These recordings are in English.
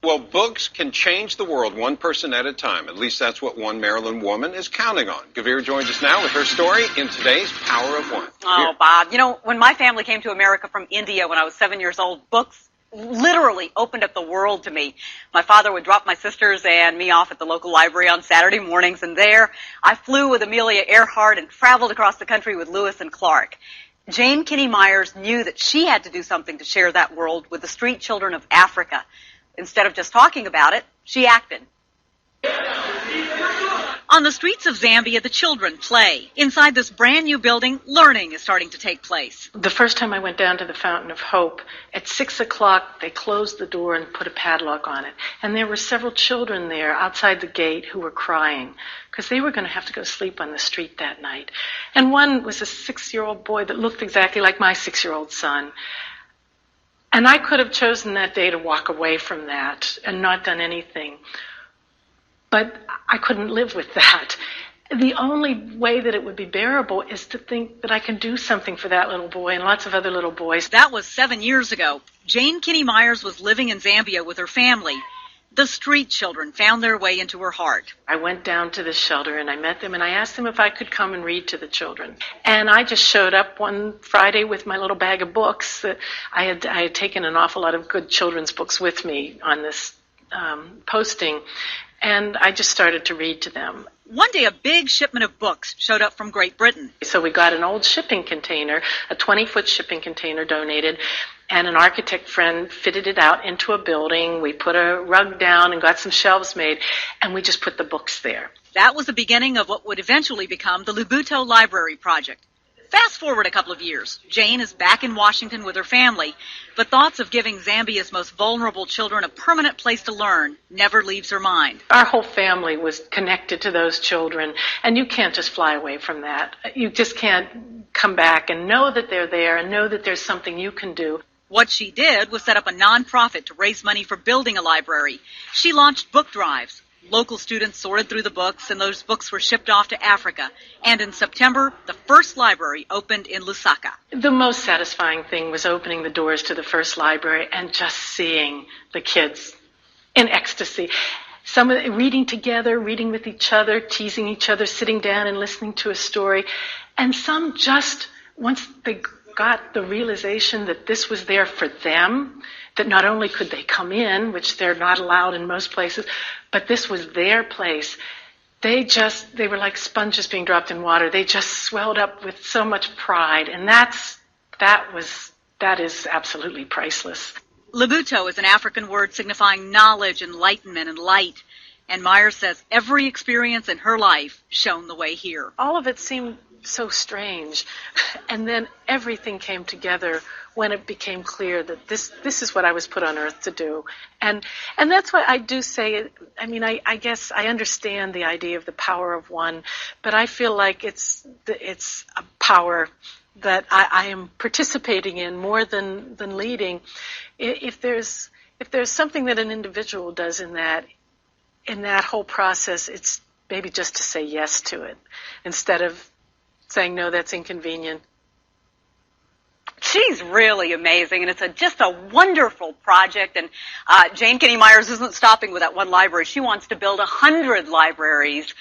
Well, books can change the world one person at a time. At least that's what one Maryland woman is counting on. Gurvir joins us now with her story in today's Power of One. Oh, Bob, you know, when my family came to America from India when I was 7 years old, books literally opened up the world to me. My father would drop my sisters and me off at the local library on Saturday mornings, and there I flew with Amelia Earhart and traveled across the country with Lewis and Clark. Jane Meyers knew that she had to do something to share that world with the street children of Africa. Instead of just talking about it, she acted. On the streets of Zambia, the children play. Inside this brand new building, learning is starting to take place. The first time I went down to the Fountain of Hope, at 6 o'clock, they closed the door and put a padlock on it. And there were several children there outside the gate who were crying because they were going to have to go sleep on the street that night. And one was a 6-year-old boy that looked exactly like my 6-year-old son. And I could have chosen that day to walk away from that and not done anything. But I couldn't live with that. The only way that it would be bearable is to think that I can do something for that little boy and lots of other little boys. That was 7 years ago. Jane Meyers was living in Zambia with her family. The street children found their way into her heart. I went down to the shelter and I met them and I asked them if I could come and read to the children. And I just showed up one Friday with my little bag of books. I had taken an awful lot of good children's books with me on this posting, and I just started to read to them. One day, a big shipment of books showed up from Great Britain. So we got an old shipping container, a 20-foot shipping container donated, and an architect friend fitted it out into a building. We put a rug down and got some shelves made, and we just put the books there. That was the beginning of what would eventually become the Lubuto Library Project. Fast forward a couple of years. Jane is back in Washington with her family, but thoughts of giving Zambia's most vulnerable children a permanent place to learn never leaves her mind. Our whole family was connected to those children, and you can't just fly away from that. You just can't come back and know that they're there and know that there's something you can do. What she did was set up a nonprofit to raise money for building a library. She launched book drives. Local students sorted through the books, and those books were shipped off to Africa. And in September, the first library opened in Lusaka. The most satisfying thing was opening the doors to the first library and just seeing the kids in ecstasy. Some of them reading together, reading with each other, teasing each other, sitting down and listening to a story. And some just, once they got the realization that this was there for them, that not only could they come in, which they're not allowed in most places, but this was their place. They were like sponges being dropped in water. They just swelled up with so much pride, and that is absolutely priceless. Lubuto is an African word signifying knowledge, enlightenment, and light. And Meyers says every experience in her life shone the way here. All of it seemed so strange, and then everything came together when it became clear that this is what I was put on earth to do. And that's why I do say, I mean, I guess I understand the idea of the power of one, but I feel like it's a power that I am participating in more than leading. If there's something that an individual does in that whole process, it's maybe just to say yes to it instead of saying, no, that's inconvenient. She's really amazing, and it's just a wonderful project. And Jane Meyers isn't stopping with that one library. She wants to build 100 libraries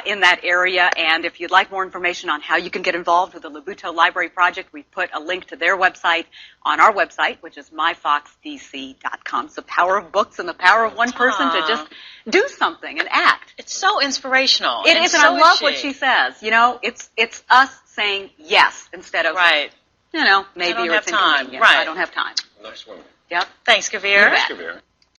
in that area. And if you'd like more information on how you can get involved with the Lubuto Library Project, we put a link to their website on our website, which is myfoxdc.com. It's the power of books and the power of one person to just do something and act. It's so inspirational. It is, and I love what she says. You know, it's us saying yes instead of right. You know, maybe I don't have time. Right. Right. I don't have time. Nice woman. Yep. Thanks, Gurvir. Thanks, Gurvir.